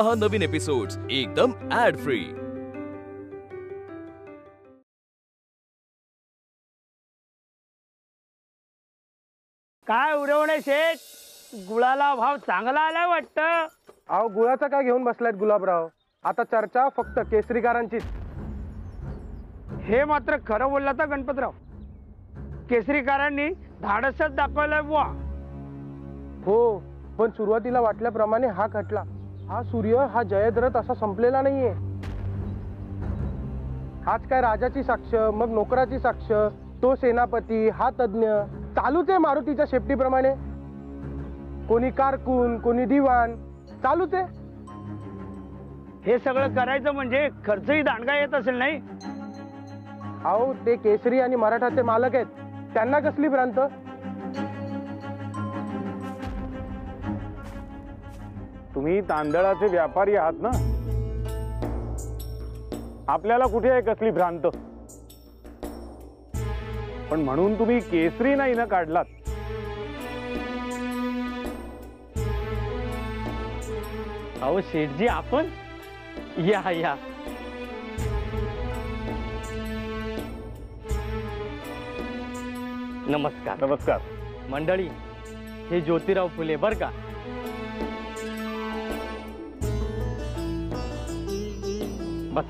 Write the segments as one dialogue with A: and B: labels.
A: पहा नवीन एपिसोड्स एकदम add free.
B: काय उडवणे शेठ, गुळाला भाव चांगला आलाय वाटतं।
C: अहो गुळाचा काय घेऊन बसलायत गुलाबराव? आता चर्चा फक्त केसरीकारांचीच।
B: हे मात्र खरं बोलला तर गणपतराव, केसरीकारांनी धाडसच दाखवलंय बुवा।
C: हो, पण सुरुवातीला वाटल्याप्रमाणे हा खटला, हा सूर्य, हा जयद्रथ असा संपलेला नाहीये। आज काय राजाची साक्ष, मग नोकराची साक्ष, तो सेनापती, हा तज्ञ, चालूच आहे मारुतीच्या शेपटीप्रमाणे। कोणी कारकून, कोणी दिवाण, चालूच आहे।
B: हे सगळं करायचं म्हणजे खर्चही दांडगा येत असेल नाही?
C: अहो ते केसरी आणि मराठाचे मालक आहेत, त्यांना कसली भ्रांत?
D: तुम्ही तांदळाचे व्यापारी आहात ना, आपल्याला कुठे आहे कसली भ्रांत? पण म्हणून तुम्ही केसरी नाही ना काढलात।
E: अहो शेठजी, आपण या या। नमस्कार।
D: नमस्कार
E: मंडळी, हे ज्योतिराव फुले बर का। बस,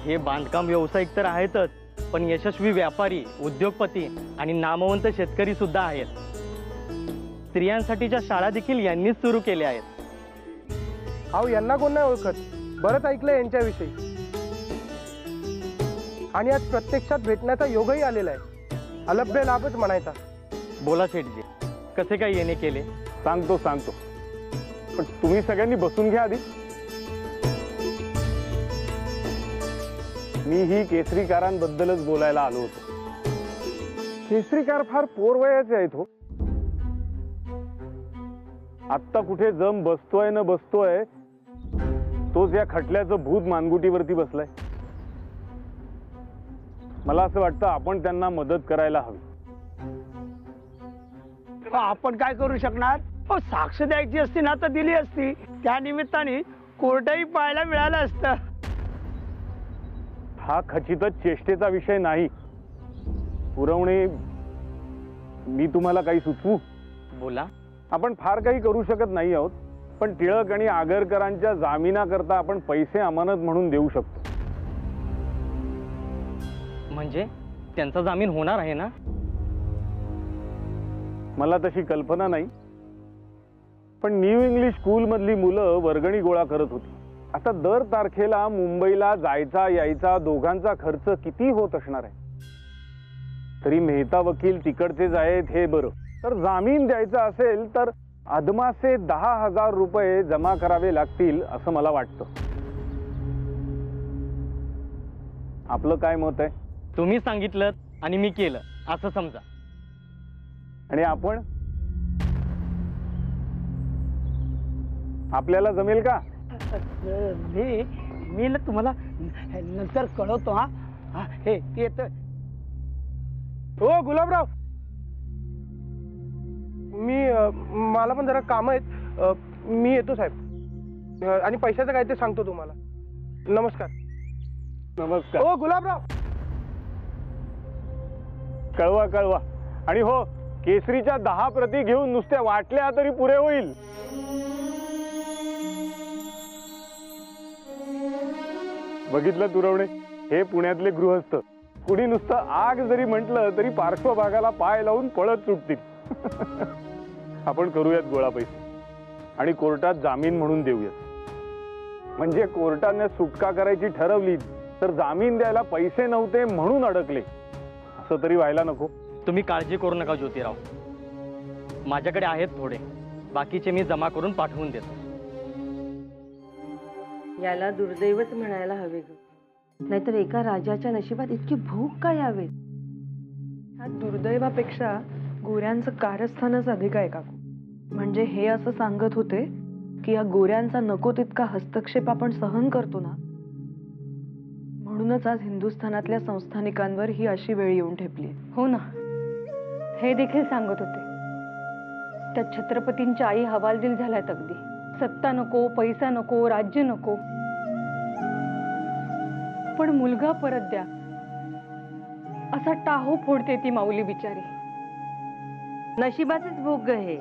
E: हे बांधकाम व्यावसायिक तर आहेतच, पण यशस्वी व्यापारी, उद्योगपती आणि नामवंत शेतकरी सुद्धा आहेत। स्त्रियांसाठीच्या शाळा देखील यांनीच सुरू केल्या आहेत।
C: अहो यांना कोण नाही ओळखत, बरंच ऐकलंय यांच्याविषयी, आणि आज प्रत्यक्षात भेटण्याचा योगही आलेला आहे। अलभ्य लाभच म्हणायचा।
E: बोला शेठजी, कसे काय येणे केले?
D: सांगतो, पण तुम्ही सगळ्यांनी बसून घ्या आधी। मी ही केसरीकारांबद्दलच बोलायला आलो होतो। केसरीकार फार पोरवयाचे आहेत हो। आत्ता कुठे जम बसतोय न बसतोय, तोच या खटल्याचं भूत मानगुटीवरती बसलाय। मला असं वाटतं आपण त्यांना मदत करायला हवी।
B: आपण काय करू शकणार? साक्ष द्यायची असती ना तर दिली असती, त्या निमित्ताने कोर्टही पाहायला मिळालं असतं।
D: हा खचितच चेष्टेचा विषय नाही। पुरवणे, मी तुम्हाला काही सुचवू?
E: बोला।
D: आपण फार काही करू शकत नाही आहोत, पण टिळक आणि आगरकरांच्या जामिनाकरता आपण पैसे अमानत म्हणून देऊ शकतो।
E: म्हणजे त्यांचा जामीन होणार आहे ना?
D: मला तशी कल्पना नाही, पण न्यू इंग्लिश स्कूल मधली मुलं वर्गणी गोळा करत होती। आता दर तारखेला मुंबईला जायचा यायचा दोघांचा खर्च किती होत असणार आहे? तरी मेहता वकील तिकडचेच आहेत हे बरं, तर जामीन द्यायचा असेल तर अदमासे 10,000 रुपये जमा करावे लागतील असं मला वाटतं। आपलं काय मत आहे?
E: तुम्ही सांगितलं आणि मी केलं असं समजा।
D: आणि आपण, आपल्याला जमेल का?
B: मी ना तुम्हाला नंतर कळवतो। हा हे येत।
C: हो गुलाबराव, मला पण जरा काम आहेत, मी येतो साहेब, आणि पैशाचं काय ते सांगतो तुम्हाला। नमस्कार।
D: नमस्कार।
C: हो गुलाबराव,
D: कळवा। आणि हो, केसरीच्या 10 प्रती घेऊन नुसत्या वाटल्या तरी पुरे होईल। बघितलं तुरवणे, हे पुण्यातले गृहस्थ, कुणी नुसतं आग जरी म्हटलं तरी पार्श्वभागाला पाय लावून पळत सुटतील। आपण करूयात गोळा पैसे आणि कोर्टात जामीन म्हणून देऊयात। म्हणजे कोर्टाने सुटका करायची ठरवली तर जामीन द्यायला पैसे नव्हते म्हणून अडकले, असं तरी व्हायला नको।
E: तुम्ही काळजी करू नका ज्योतिराव, माझ्याकडे आहेत थोडे, बाकीचे मी जमा करून पाठवून देतो।
F: याला दुर्दैवच म्हणायला हवे ग, नाहीतर एका राजाच्या नशिबात इतकी भूक काय यावे?
G: ह्या दुर्दैवापेक्षा गोऱ्यांचं कारस्थानच अधिक आहे काकू। म्हणजे हे असं सांगत होते की या गोऱ्यांचा नको तितका हस्तक्षेप आपण सहन करतो ना, म्हणूनच आज हिंदुस्थानातल्या संस्थानिकांवर ही अशी वेळ येऊन ठेपली।
H: हो ना, हे देखील सांगत होते। त्या छत्रपतींच्या आई हवालदिल झाल्यात अगदी. सत्ता नको, पैसा नको, राज्य नको, पण मुलगा परत द्या असा टाहो फोडते ती माऊली बिचारी.
F: नशिबाचेच भोग हे.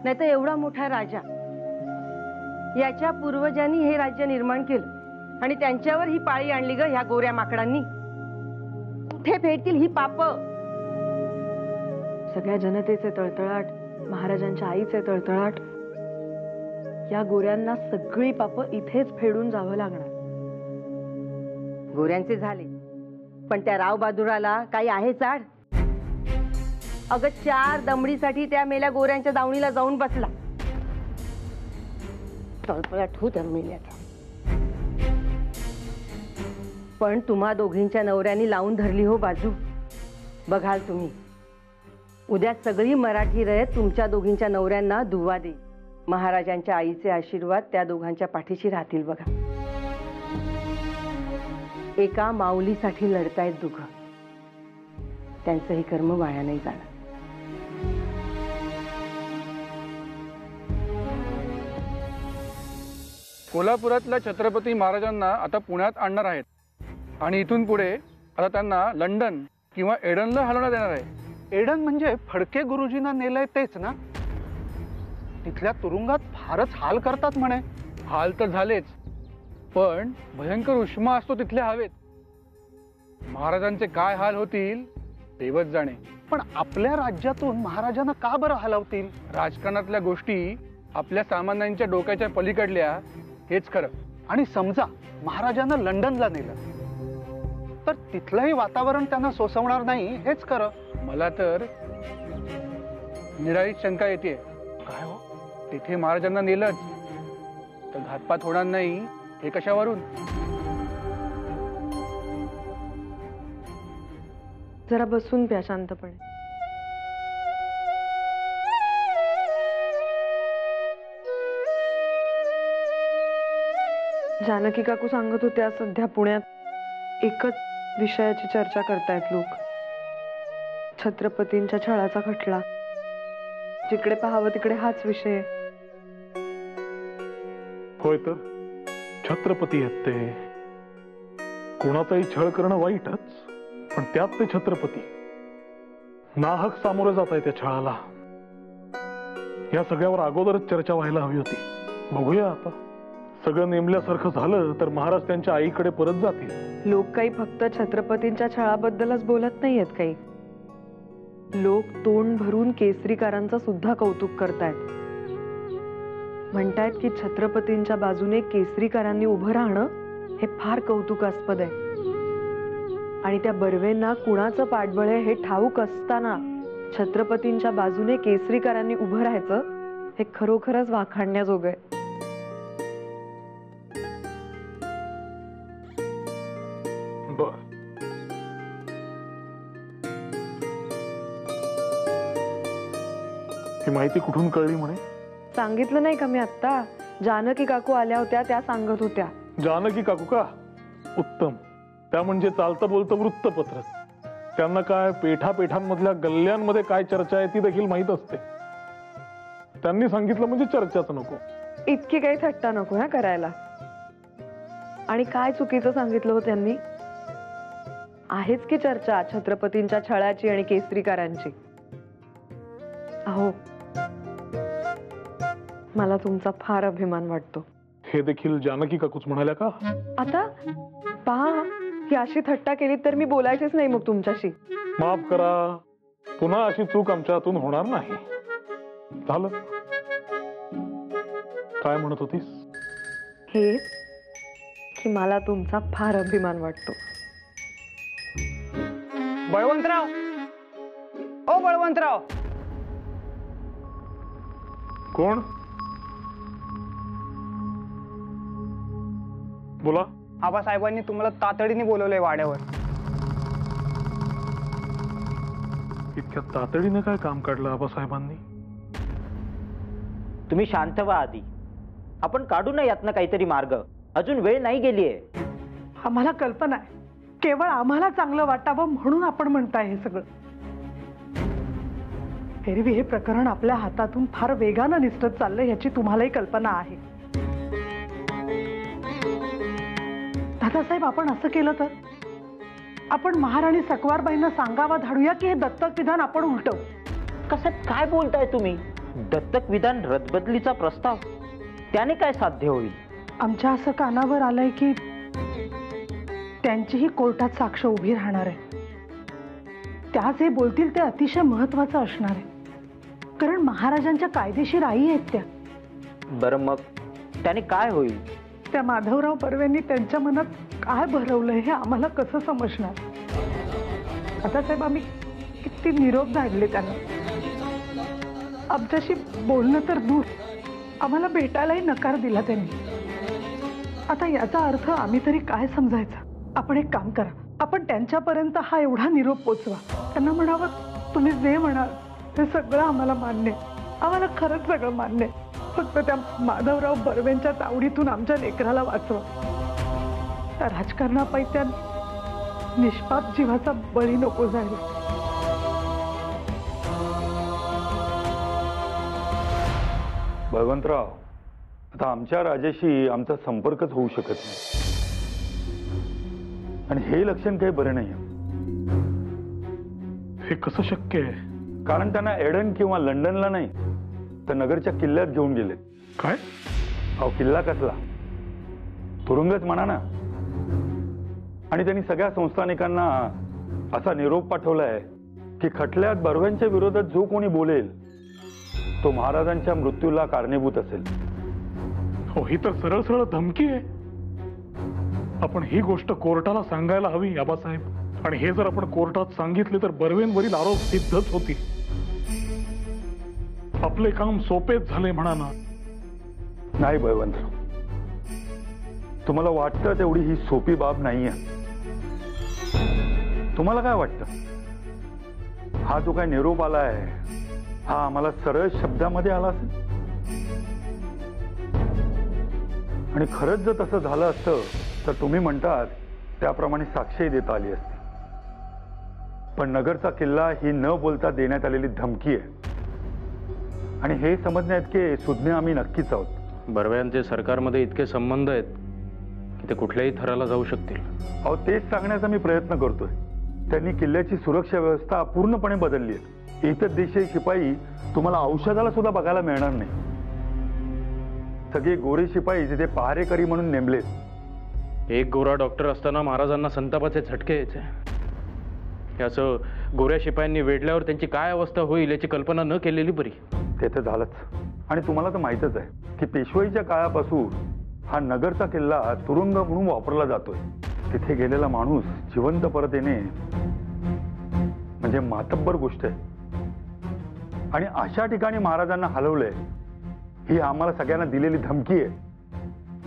F: नाही तर एवढा मोठा राजा, याच्या पूर्वजांनी हे राज्य निर्माण केलं आणि त्यांच्यावर ही पाळी आणली ग ह्या गोऱ्या माकडांनी. कुठे फेडतील ही पाप?
G: सगळ्या जनतेचे तळतळाट, महाराजांच्या आईचे तळतळाट, या गोऱ्यांना सगळी पाप इथेच फेडून जावं लागणार.
F: गोऱ्यांचे झाले, पण त्या राव बहादुराला काही आहे चाड? अगं 4 दमडीसाठी त्या मेल्या गोऱ्यांच्या दावणीला जाऊन बसला. तळपळाट हो त्या मेल्याचा. पण तुम्हा दोघींच्या नवऱ्यांनी लावून धरली हो बाजू. बघाल तुम्ही, उद्या सगळी मराठी रयत तुमच्या दोघींच्या नवऱ्यांना दुवा देईल. महाराजांच्या आईचे आशीर्वाद त्या दोघांच्या पाठीशी राहतील बघा. एका माऊलीसाठी लढतायत दोघं, त्यांचंही कर्म वाया नाही जाणार.
C: कोल्हापुरातल्या छत्रपती महाराजांना आता पुण्यात आणणार आहेत आणि इथून पुढे आता त्यांना लंडन किंवा एडनला हलवण्यात येणार आहे. एडन म्हणजे फडके गुरुजींना नेलंय तेच ना? तिथल्या तुरुंगात फारच हाल करतात म्हणे. हाल तर झालेच, पण भयंकर उष्मा असतो तिथल्या हवेत. महाराजांचे काय हाल होतील देवच जाणे. पण आपल्या राज्यातून महाराजांना का बरं हलवतील? राजकारणातल्या गोष्टी आपल्या सामान्यांच्या डोक्याच्या पलीकडल्या, हेच खरं. आणि समजा महाराजांना लंडनला नेलं तर तिथलंही वातावरण त्यांना सोसवणार नाही, हेच खरं. मला तर निराळीच शंका येते. काय हो, तिथे महाराजांना नेलंच तर घातपात होणार नाही हे कशावरून?
G: जरा बसून प्या शांतपणे. जानकी काकू सांगत होत्या, सध्या पुण्यात एकच विषयाची चर्चा करतायत लोक, छत्रपतींच्या छळाचा खटला. जिकडे पाहावं तिकडे हाच विषय.
I: होय तर छत्रपती आहेत ते. कोणाचाही छळ करणं वाईटच, पण त्यात ते छत्रपती नाहक सामोरे जात आहे त्या छळाला. या सगळ्यावर अगोदरच चर्चा व्हायला हवी होती. बघूया आता, सगळं नेमल्यासारखं झालं तर महाराज त्यांच्या आईकडे परत जातील.
G: लोक काही फक्त छत्रपतींच्या छळाबद्दलच बोलत नाहीयेत. काही लोक तोंड भरून केसरीकारांचं सुद्धा कौतुक करतायत. म्हणतायत की छत्रपतींच्या बाजूने केसरीकारांनी उभं राहणं हे फार कौतुकास्पद आहे. आणि त्या बर्वेंना कुणाचं पाठबळ आहे हे ठाऊक असताना छत्रपतींच्या बाजूने केसरीकारांनी उभं राहायचं हे खरोखरच वाखाणण्याजोगं आहे.
I: ही माहिती कुठून कळली म्हणे?
G: सांगितलं नाही का मी आत्ता? जानकी काकू आल्या होत्या, त्या सांगत होत्या.
I: जानकी काकू का? उत्तम. त्या म्हणजे चालतं बोलतं वृत्तपत्र. त्यांना काय पेठापेठांमधल्या गल्ल्यांमध्ये काय चर्चा आहे ती देखील माहित असते. त्यांनी सांगितलं म्हणजे चर्चाच नको.
G: इतकी काही थट्टा नको ह्या करायला. आणि काय चुकीचं सांगितलं हो त्यांनी? आहेच की चर्चा छत्रपतींच्या छळाची आणि केसरीकारांची. अहो, मला तुमचा फार अभिमान वाटतो.
I: हे देखील जानकी काकूच म्हणाल्या का?
G: आता पहा, ही अशी थट्टा केली तर मी बोलायचीच नाही मग तुमच्याशी.
I: माफ करा, पुन्हा अशी चूक आमच्या हातून होणार नाही. झालं. काय म्हणत होतीस?
G: हे की मला तुमचा फार अभिमान वाटतो.
B: बळवंतराव, ओ बळवंतराव.
I: कोण? बोला.
B: आबासाहेबांनी तुम्हाला तातडीने बोलवलंय वाड्यावर.
I: इतक्या तातडीने काय काम काढलं आबासाहेबांनी?
J: तुम्ही शांत व्हा आधी. आपण काढू ना यातनं काहीतरी मार्ग. अजून वेळ नाही गेलीये.
K: आम्हाला कल्पना आहे, केवळ आम्हाला चांगलं वाटावं म्हणून आपण म्हणताय हे सगळं. एरवी हे प्रकरण आपल्या हातातून फार वेगानं निसटत चाललंय याची तुम्हालाही कल्पना आहे. दादासाहेब, आपण असं केलं तर आपण महाराणी सकवारबाईंना सांगावा धाडूया की हे दत्तक विधान आपण उलटवू.
J: कसं काय बोलताय तुम्ही? दत्तक विधान रद्दबदलीचा प्रस्ताव त्याने काय साध्य होईल?
K: आमच्या असं कानावर आलंय की त्यांचीही कोर्टात साक्ष उभी राहणार आहे. त्या जे बोलतील ते अतिशय महत्वाचं असणार आहे, कारण महाराजांच्या कायदेशीर आई आहेत त्या.
J: बरं, मग त्याने काय होईल?
K: त्या माधवराव बर्वेंनी त्यांच्या मनात काय भरवलंय हे आम्हाला कसं समजणार? आता साहेब, आम्ही किती निरोप धाडले त्यांना, आमच्याशी बोलणं तर दूर, आम्हाला भेटायलाही नकार दिला त्यांनी. आता याचा अर्थ आम्ही तरी काय समजायचा? आपण एक काम करा, आपण त्यांच्यापर्यंत हा एवढा निरोप पोचवा, त्यांना म्हणावं तुम्ही जे म्हणाल ते सगळं आम्हाला मान्य आहे, आम्हाला खरंच सगळं मान्य आहे, फक्त त्या माधवराव बर्वेंच्या तावडीतून आमच्या लेकराला वाचवा. त्या राजकारणापायी त्या निष्पाप जीवाचा बळी नको जायला.
D: भगवंतराव, आता आमच्या राजाशी आमचा संपर्कच होऊ शकत नाही, आणि हे लक्षण काही बरं नाही.
I: हे कसं शक्य आहे?
D: कारण त्यांना एडन किंवा लंडनला नाही तर नगरच्या किल्ल्यात घेऊन गेलेत.
I: काय?
D: अहो, किल्ला कसला, तुरुंगच म्हणा ना. आणि त्यांनी सगळ्या संस्थानिकांना असा निरोप पाठवलाय की खटल्यात बर्व्यांच्या विरोधात जो कोणी बोलेल तो महाराजांच्या मृत्यूला कारणीभूत असेल.
I: हो, ही तर सरळ सरळ धमकी आहे. आपण ही गोष्ट कोर्टाला सांगायला हवी आबासाहेब, आणि हे जर आपण कोर्टात सांगितले तर बर्वेंवरील आरोप सिद्धच होतील. आपले काम सोपेच झाले म्हणा ना.
D: नाही भगवंतराव, तुम्हाला वाटतं तेवढी ही सोपी बाब नाहीये. तुम्हाला काय वाटतं, हा जो काय निरोप आलाय हा आम्हाला सरळ शब्दामध्ये आला असेल? आणि खरंच जर तसं झालं असतं तर तुम्ही म्हणतात त्याप्रमाणे साक्षी देता आली असती. पण नगरचा किल्ला ही न बोलता देण्यात आलेली धमकी आहे, आणि हे समजण्यात की सुज्ञ आम्ही नक्कीच आहोत.
L: बर्व्यांचे सरकारमध्ये इतके संबंध आहेत की ते कुठल्याही थराला जाऊ शकतील.
D: अहो, तेच सांगण्याचा मी प्रयत्न करतोय. त्यांनी किल्ल्याची सुरक्षा व्यवस्था पूर्णपणे बदलली आहे. इतर देशी शिपाई तुम्हाला औषधाला सुद्धा बघायला मिळणार नाही. सगळे गोरे शिपाई जिथे पहारेकरी म्हणून नेमलेत.
L: एक गोरा डॉक्टर असताना महाराजांना संतापाचे झटके यायचे. असं गोऱ्या शिपायांनी वेढल्यावर त्यांची काय अवस्था होईल याची कल्पना न केलेली बरी.
D: ते तर झालंच. आणि तुम्हाला तर माहितच आहे की पेशवाईच्या काळापासून हा नगरचा किल्ला तुरुंग म्हणून वापरला जातोय. तिथे गेलेला माणूस जिवंत परत येणे म्हणजे मातब्बर गोष्ट आहे. आणि अशा ठिकाणी महाराजांना हलवलंय ही आम्हाला सगळ्यांना दिलेली धमकी आहे,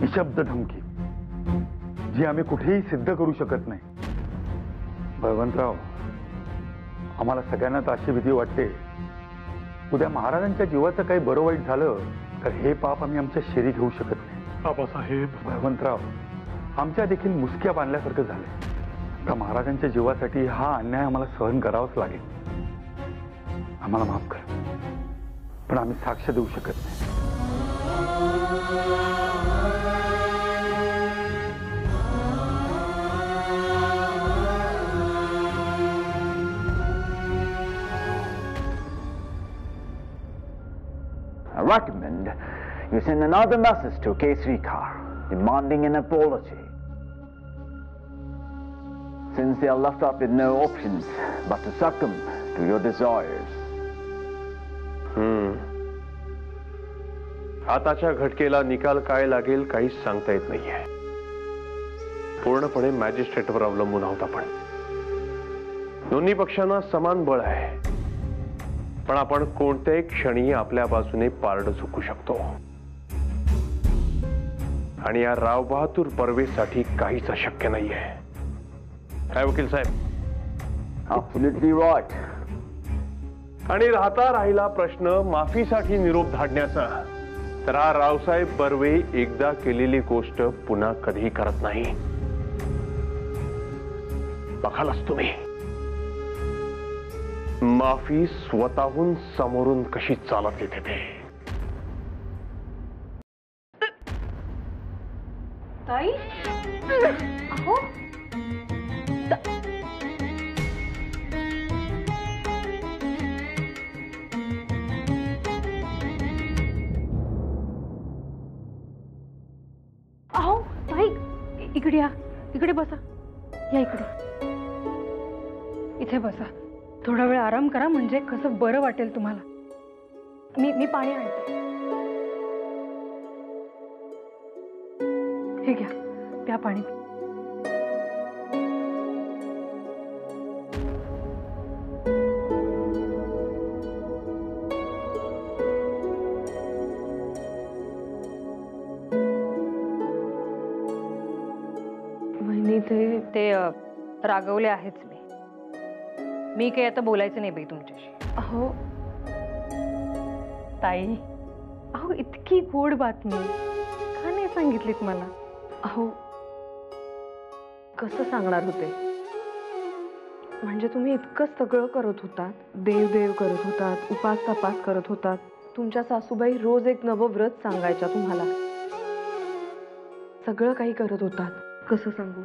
D: निशब्द धमकी, जी आम्ही कुठेही सिद्ध करू शकत नाही. भगवंतराव, आम्हाला सगळ्यांना तर अशी भीती वाटते उद्या महाराजांच्या जीवाचं काही बरं वाईट झालं तर हे पाप आम्ही आमच्या शिरी घेऊ शकत नाही.
I: आबासाहेब,
D: भगवंतराव, आमच्या देखील मुसक्या बांधल्यासारखं झालंय. तर महाराजांच्या जीवासाठी हा अन्याय आम्हाला सहन करावाच लागेल. आम्हाला माफ करा, पण आम्ही साक्ष देऊ शकत नाही.
M: I recommend you send another message to Kesri Kar demanding an apology, since they are left up with no options but to succumb to your desires.
N: आताच्या घटकेला निकाल काय लागेल काहीच सांगता येत नाहीये. पूर्णपणे मॅजिस्ट्रेटवर अवलंबून आहोत आपण. दोन्ही पक्षांना समान बळ आहे, पण आपण कोणत्याही क्षणी आपल्या बाजूने पारड झुकू शकतो. आणि या राव बहादूर बर्वेसाठी काहीच अशक्य नाहीये. काय वकील साहेब?
M: Absolutely right.
N: आणि राहिला प्रश्न माफीसाठी निरोप धाडण्याचा, तर हा रावसाहेब बर्वे एकदा केलेली गोष्ट पुन्हा कधीही करत नाही. बघालच तुम्ही. माफी स्वतःहून समोरून कशी चालत येते ते.
H: ताई अहो अहो ताई इकडे या, इकडे बसा, या इकडे, इथे बसा. थोडा वेळ आराम करा म्हणजे कसं बरं वाटेल तुम्हाला. मी पाणी आणते. हे घ्या, प्या पाणी.
G: वहिनी
H: ते रागवले आहेच मी काही आता बोलायचं नाही बाई तुमच्याशी.
G: अहो
H: ताई, अहो इतकी गोड बातमी का नाही सांगितलीत मला?
G: अहो कसं सांगणार होते, म्हणजे तुम्ही इतकं सगळं करत होतात, देव करत होतात, उपास तपास करत होतात. तुमच्या सासूबाई रोज एक नवं व्रत सांगायच्या तुम्हाला, सगळं काही करत होतात. कसं सांगू,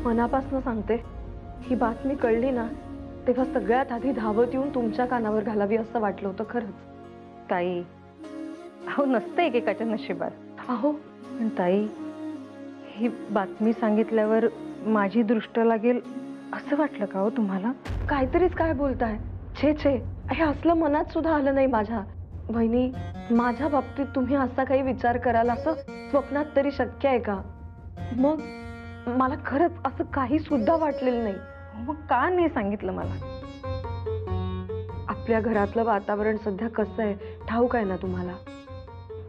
G: मनापासून सांगते, ही बातमी कळली ना तेव्हा सगळ्यात आधी धावत येऊन तुमच्या कानावर घालावी असं वाटलं होतं खरंच.
H: ताई, अहो नसतं एकेकाच्या नशिबात.
G: अहो
H: पण ताई, ही बातमी सांगितल्यावर माझी दृष्ट लागेल असं वाटलं का हो तुम्हाला?
G: काहीतरीच काय बोलताय, छे छे, हे असलं मनात सुद्धा आलं नाही माझ्या. वहिनी, माझ्या बाबतीत तुम्ही असा काही विचार कराल असं स्वप्नात तरी शक्य आहे का? मग मला खरंच असं काही सुद्धा वाटलेलं नाही.
H: मग का नाही सांगितलं मला?
G: आपल्या घरातलं वातावरण सध्या कसं आहे ठाऊक आहे ना तुम्हाला.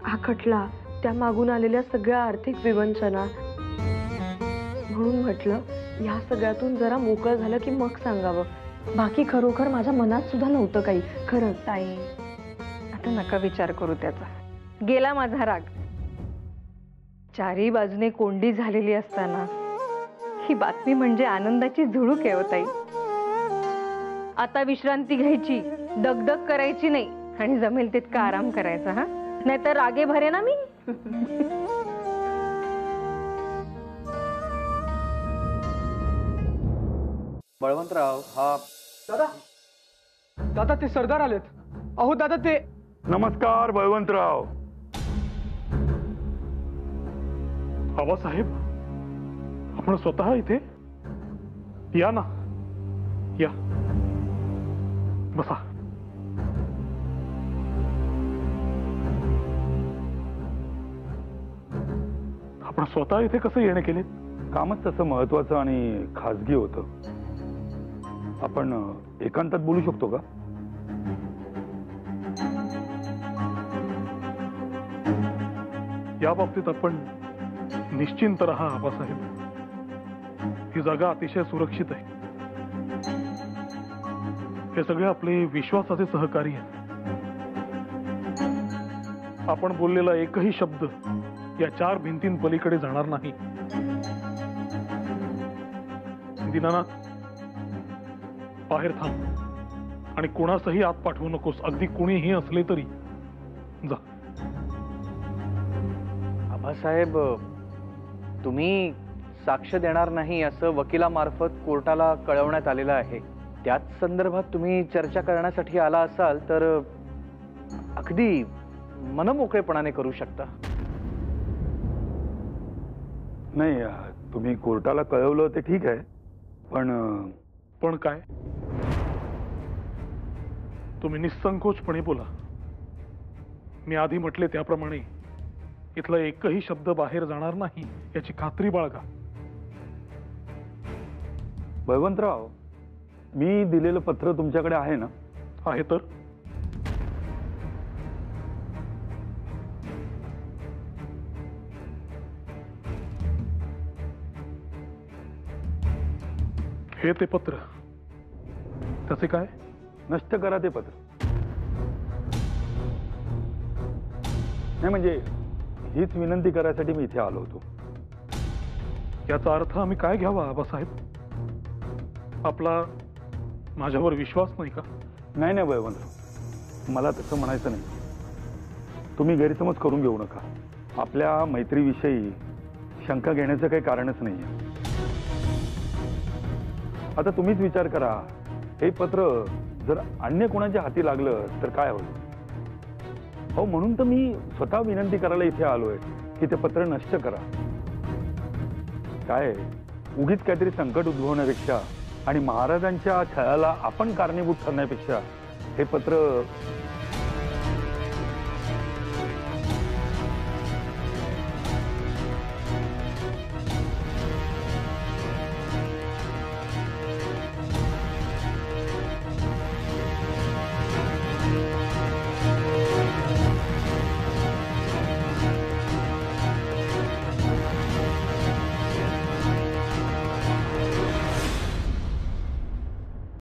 G: हा खटला, त्या मागून आलेल्या सगळ्या आर्थिक विवंचना, म्हणून म्हटलं या सगळ्यातून जरा मोकळं झालं की मग सांगावं. बाकी खरोखर माझ्या मनात सुद्धा नव्हतं काही. खरंच
H: ताई, आता नका विचार करू त्याचा. गेला माझा राग. चारी बाजूने कोंडी झालेली असताना ही बातमी म्हणजे आनंदाची झुळूक आहे हो ताई. आता विश्रांती घ्यायची, दगदग करायची नाही आणि जमेल तितका आराम करायचा. हा, नाहीतर रागे भरे ना मी.
C: बळवंतराव, हा दादा, दादा ते सरदार आलेत. अहो दादा ते.
I: नमस्कार बळवंतराव. आबासाहेब, आपण स्वतः इथे या ना, या बसा. आपण स्वतः इथे कसं येणे केले?
D: कामच तसं महत्वाचं आणि खाजगी होतं. आपण एकांतात बोलू शकतो का?
I: या बाबतीत आपण निश्चिंत राहा आबासाहेब. ही जागा अतिशय सुरक्षित आहे. हे सगळे आपले विश्वासाचे सहकारी आहेत. आपण बोललेला एकही शब्द या 4 भिंतींपलीकडे जाणार नाही. दीनानाथ, बाहेर थांब आणि कोणासही आत पाठवू नकोस. अगदी कोणीही असले तरी जा.
C: आबासाहेब, तुम्ही साक्ष देणार नाही असं वकिलामार्फत कोर्टाला कळवण्यात आलेलं आहे. त्याच संदर्भात तुम्ही चर्चा करण्यासाठी आला असाल तर अगदी मनमोकळेपणाने करू शकता.
D: नाही, तुम्ही कोर्टाला कळवलं ते ठीक आहे,
I: पण काय? तुम्ही निसंकोचपणे बोला. मी आधी म्हटले त्याप्रमाणे इथला एकही शब्द बाहेर जाणार नाही याची खात्री बाळगा.
D: बळवंतराव, मी दिलेलं पत्र तुमच्याकडे आहे ना?
I: आहे तर. हे ते पत्र. त्याचे काय?
D: नष्ट करा ते पत्र. नाही म्हणजे हीच विनंती करायसाठी मी इथे आलो होतो.
I: याचा अर्थ आम्ही काय घ्यावा आबासाहेब? आपला माझ्यावर विश्वास नाही का?
O: नाही नाही बळवंतराव, मला तसं म्हणायचं नाही. तुम्ही गैरसमज करून घेऊ नका. आपल्या मैत्रीविषयी शंका घेण्याचं काही कारणच नाही. आता तुम्हीच विचार करा, हे पत्र जर अन्य कोणाच्या हाती लागलं तर काय होईल? हो, म्हणून तर मी स्वतः विनंती करायला इथे आलोय की ते पत्र नष्ट करा. काय उगीच काहीतरी संकट उद्भवण्यापेक्षा आणि महाराजांच्या छळाला आपण कारणीभूत ठरण्यापेक्षा हे पत्र